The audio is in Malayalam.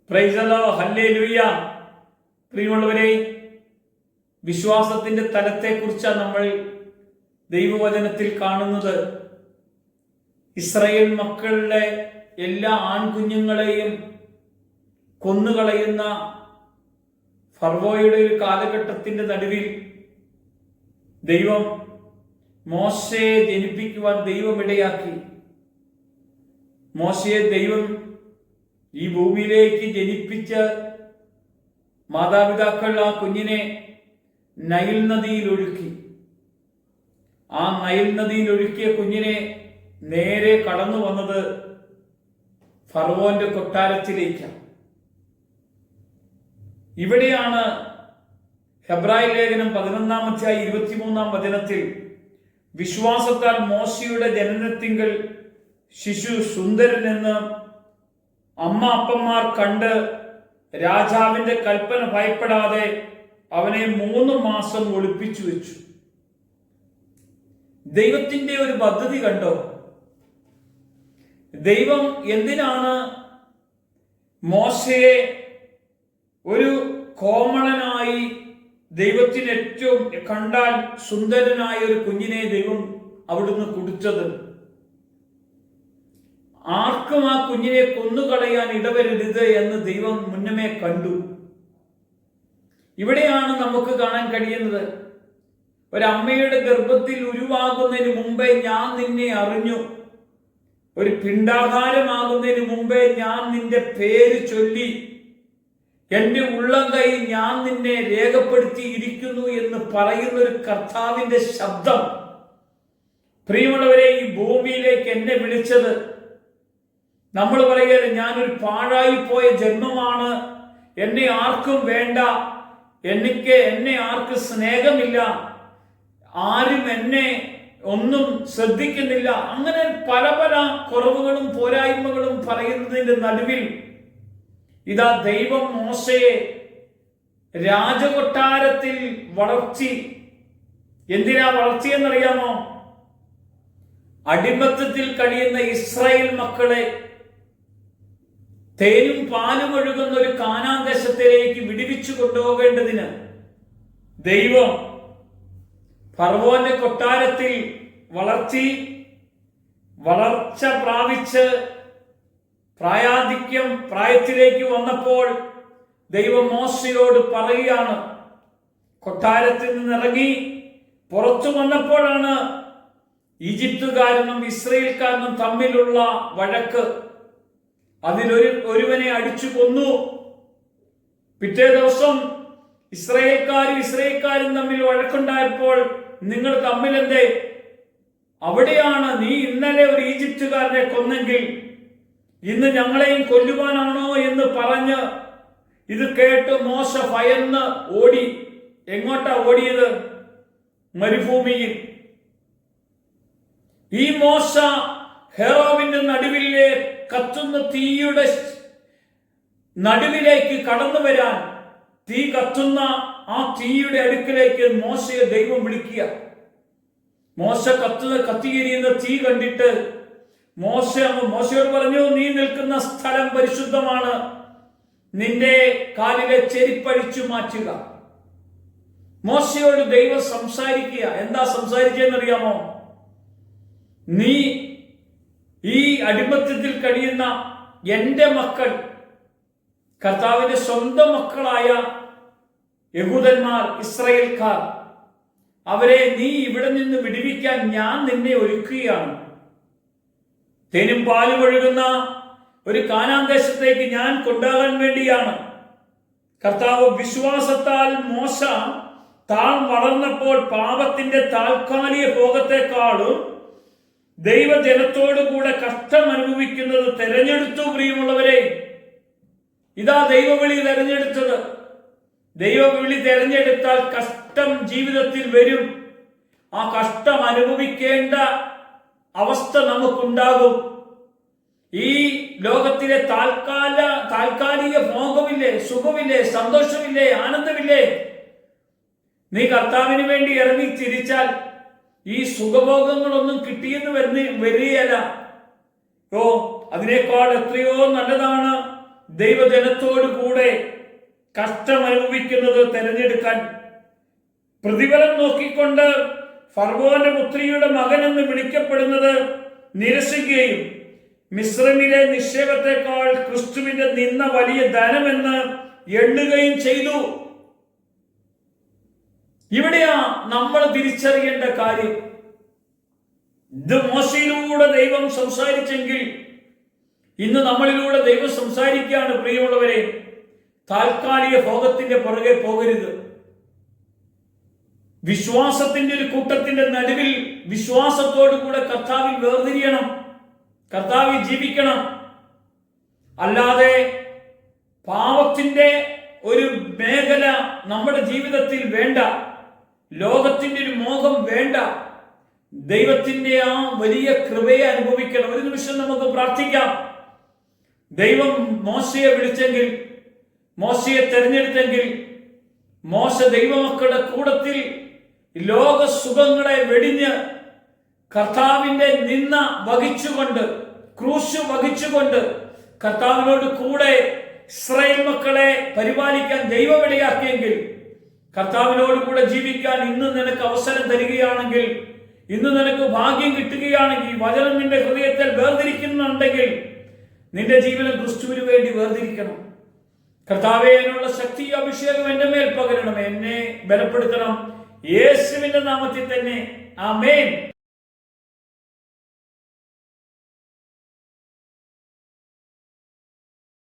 Praise the Lord, hallelujah. പ്രിയമുള്ളവരെ, വിശ്വാസത്തിന്റെ തലത്തെക്കുറിച്ചാണ് നമ്മൾ ദൈവവചനത്തിൽ കാണുന്നത്. ഇസ്രായേൽ മക്കളുടെ എല്ലാ ആൺകുഞ്ഞുങ്ങളെയും കൊന്നുകളയുന്ന ഫറവോയുടെ ഒരു കാലഘട്ടത്തിന്റെ നടുവിൽ ദൈവം മോശയെ ജനിപ്പിക്കുവാൻ ദൈവം ഇടയാക്കി. മോശയെ ദൈവം ഈ ഭൂമിയിലേക്ക് ജനിപ്പിച്ച മാതാപിതാക്കൾ ആ കുഞ്ഞിനെ നൈൽ നദിയിൽ ഒഴുക്കി. ആ നൈൽ നദിയിൽ ഒഴുക്കിയ കുഞ്ഞിനെ നേരെ കടന്നു വന്നത് ഫറവോന്റെ കൊട്ടാരത്തിലേക്കാണ്. ഇവിടെയാണ് ഹെബ്രായ ലേഖനം 11-23 വിശ്വാസത്താൽ മോശയുടെ ജനനത്തിങ്കൽ ശിശു സുന്ദരനെന്ന് അമ്മ അപ്പന്മാർ കണ്ട് രാജാവിന്റെ കൽപ്പന ഭയപ്പെടാതെ അവനെ 3 മാസം ഒളിപ്പിച്ചു വെച്ചു. ദൈവത്തിന്റെ ഒരു പദ്ധതി കണ്ടോ? ദൈവം എന്തിനാണ് മോശയെ ഒരു കോമളനായി, ദൈവത്തിന് ഏറ്റവും കണ്ടാൽ സുന്ദരനായ ഒരു കുഞ്ഞിനെ ദൈവം അവിടുന്ന് കൊടുത്തത്? ആർക്കും ആ കുഞ്ഞിനെ കൊന്നുകളയാൻ ഇടവരരുത് എന്ന് ദൈവം മുന്നമേ കണ്ടു. ഇവിടെയാണ് നമുക്ക് കാണാൻ കഴിയുന്നത്, ഒരമ്മയുടെ ഗർഭത്തിൽ ഉരുവാകുന്നതിന് മുമ്പേ ഞാൻ നിന്നെ അറിഞ്ഞു, ഒരു പിണ്ടാകാരമാകുന്നതിന് മുമ്പേ ഞാൻ നിന്റെ പേര് ചൊല്ലി, എന്റെ ഉള്ളം കൈ ഞാൻ നിന്നെ രേഖപ്പെടുത്തിയിരിക്കുന്നു എന്ന് പറയുന്ന ഒരു കർത്താവിന്റെ ശബ്ദം. പ്രിയമുള്ളവരെ, ഈ ഭൂമിയിലേക്ക് എന്നെ വിളിച്ചത്, നമ്മൾ പറയുകയാണ് ഞാനൊരു പാഴായി പോയ ജന്മമാണ്, എന്നെ ആർക്കും വേണ്ട, എന്നെ ആർക്കും സ്നേഹമില്ല, ആരും എന്നെ ഒന്നും ശ്രദ്ധിക്കുന്നില്ല, അങ്ങനെ പല പല കുറവുകളും പോരായ്മകളും പറയുന്നതിന്റെ നടുവിൽ ഇതാ ദൈവം മോശയെ രാജകൊട്ടാരത്തിൽ വളർത്തി. എന്തിനാ വളർത്തിയെന്നറിയാമോ? അടിമത്തത്തിൽ കഴിയുന്ന ഇസ്രായേൽ മക്കളെ തേനും പാലും ഒഴുകുന്ന ഒരു കാനാൻ ദേശത്തിലേക്ക് വിടുവിച്ചു കൊണ്ടുപോകേണ്ടതിന് ദൈവം ഫറവോന്റെ കൊട്ടാരത്തിൽ വളർച്ച പ്രാപിച്ച് പ്രായത്തിലേക്ക് വന്നപ്പോൾ ദൈവം മോശയോട് പറയുകയാണ്, കൊട്ടാരത്തിൽ നിന്നിറങ്ങി പുറത്തു വന്നപ്പോഴാണ് ഈജിപ്തുകാരനും ഇസ്രായേൽക്കാരനും തമ്മിലുള്ള വഴക്ക്. ഒരുവനെ അടിച്ചു കൊന്നു. പിറ്റേ ദിവസം ഇസ്രായേൽക്കാരും തമ്മിൽ വഴക്കുണ്ടായപ്പോൾ നിങ്ങൾ തമ്മിലെന്തേ? അവിടെയാണ് നീ ഇന്നലെ ഒരു ഈജിപ്തുകാരനെ കൊന്നെങ്കിൽ ഇന്ന് ഞങ്ങളെയും കൊല്ലുവാനാണോ എന്ന് പറഞ്ഞ് ഇത് കേട്ട് മോശ ഭയന്ന് ഓടി. എങ്ങോട്ടാ ഓടിയത്? മരുഭൂമിയിൽ. ഈ മോശ ഹെറോവിന്റെ നടുവിലെ കത്തുന്ന തീയുടെ നടുവിലേക്ക് കടന്നു വരാൻ, തീ കത്തുന്ന ആ തീയുടെ അടുക്കിലേക്ക് മോശയെ ദൈവം വിളിക്കുക. മോശ കത്തിയിരിക്കുന്ന തീ കണ്ടിട്ട് മോശയോട് പറഞ്ഞു, നീ നിൽക്കുന്ന സ്ഥലം പരിശുദ്ധമാണ്, നിന്റെ കാലിലെ ചെരിപ്പഴിച്ചു മാറ്റുക. മോശയോട് ദൈവം സംസാരിക്കുക. എന്താ സംസാരിച്ചതെന്നറിയാമോ? നീ ഈ അടിമത്തത്തിൽ കഴിയുന്ന എന്റെ മക്കൾ, കർത്താവിന്റെ സ്വന്തം മക്കളായ യഹൂദന്മാർ, ഇസ്രായേൽക്കാർ, അവരെ നീ ഇവിടെ നിന്ന് വിടുവിക്കാൻ ഞാൻ നിന്നെ ഒരുക്കുകയാണ്. തേനും പാലും ഒഴുകുന്ന ഒരു കാനാൻ ദേശത്തേക്ക് ഞാൻ കൊണ്ടുപോകാൻ വേണ്ടിയാണ്. കർത്താവ് വിശ്വാസത്താൽ മോശ താൻ വളർന്നപ്പോൾ പാപത്തിന്റെ താൽക്കാലിക ഭോഗത്തെക്കാളും ദൈവജനത്തോടു കൂടെ കഷ്ടം അനുഭവിക്കുന്നത് തെരഞ്ഞെടുത്തു. പ്രിയമുള്ളവരെ, ഇതാ ദൈവവിളി തെരഞ്ഞെടുത്തത്. ദൈവവിളി തെരഞ്ഞെടുത്താൽ കഷ്ടം ജീവിതത്തിൽ വരും. ആ കഷ്ടം അനുഭവിക്കേണ്ട അവസ്ഥ നമുക്കുണ്ടാകും. ഈ ലോകത്തിലെ താൽക്കാലിക ഭോഗമില്ലേ, സുഖമില്ലേ, സന്തോഷമില്ലേ, ആനന്ദമില്ലേ? നീ കർത്താവിന് വേണ്ടി ഇറങ്ങി തിരിച്ചാൽ ഈ സുഖഭോഗങ്ങളൊന്നും കിട്ടിയെന്ന് വരികയല്ല. അതിനേക്കാൾ എത്രയോ നല്ലതാണ് ദൈവജനത്തോടു കൂടെ കഷ്ടം അനുഭവിക്കുന്നത് തിരഞ്ഞെടുക്കാൻ, പ്രതിഫലം നോക്കിക്കൊണ്ട് ഫറവോന്റെ പുത്രിയുടെ മകൻ എന്ന് വിളിക്കപ്പെടുന്നത് നിരസിക്കുകയും മിസ്രൈമിലെ നിക്ഷേപത്തെക്കാൾ ക്രിസ്തുവിന്റെ നിന്ന വലിയ ധനമെന്ന് എണ്ണുകയും ചെയ്തു. ഇവിടെയാ നമ്മൾ തിരിച്ചറിയേണ്ട കാര്യം. ഇത് മോശയിലൂടെ ദൈവം സംസാരിച്ചെങ്കിൽ ഇന്ന് നമ്മളിലൂടെ ദൈവം സംസാരിക്കുകയാണ്. പ്രിയമുള്ളവരെ, താൽക്കാലിക ഭോഗത്തിന്റെ പുറകെ പോകരുത്. വിശ്വാസത്തിന്റെ ഒരു കൂട്ടത്തിന്റെ നടുവിൽ വിശ്വാസത്തോടു കൂടെ കർത്താവിൽ വേർതിരിയണം, കർത്താവിൽ ജീവിക്കണം. അല്ലാതെ പാപത്തിന്റെ ഒരു മേഖല നമ്മുടെ ജീവിതത്തിൽ വേണ്ട, ലോകത്തിന്റെ ഒരു മോഹം വേണ്ട. ദൈവത്തിന്റെ ആ വലിയ കൃപയെ അനുഭവിക്കണം. ഒരു നിമിഷം നമുക്ക് പ്രാർത്ഥിക്കാം. ദൈവം മോശയെ വിളിച്ചെങ്കിൽ, മോശയെ തെരഞ്ഞെടുത്തെങ്കിൽ, മോശ ദൈവമക്കളുടെ കൂട്ടത്തിൽ ലോക സുഖങ്ങളെ വെടിഞ്ഞ് കർത്താവിന്റെ നിന്ന വഹിച്ചുകൊണ്ട്, ക്രൂശ് വഹിച്ചുകൊണ്ട് കർത്താവിനോട് കൂടെ ഇസ്രായേൽ മക്കളെ പരിപാലിക്കാൻ ദൈവം ഇടയാക്കിയെങ്കിൽ, കർത്താവിനോട് കൂടെ ജീവിക്കാൻ ഇന്ന് നിനക്ക് അവസരം തരികയാണെങ്കിൽ, ഇന്ന് നിനക്ക് ഭാഗ്യം കിട്ടുകയാണെങ്കിൽ, വചനം നിന്റെ ഹൃദയത്തിൽ വേർതിരിക്കുന്നുണ്ടെങ്കിൽ നിന്റെ ജീവനം ക്രിസ്തുവിന് വേണ്ടി വേർതിരിക്കണം. കർത്താവേ, അതിനുള്ള ശക്തി അഭിഷേകം എന്റെ മേൽ പകരണം, എന്നെ ബലപ്പെടുത്തണം. യേശുവിന്റെ നാമത്തിൽ തന്നെ ആമേൻ.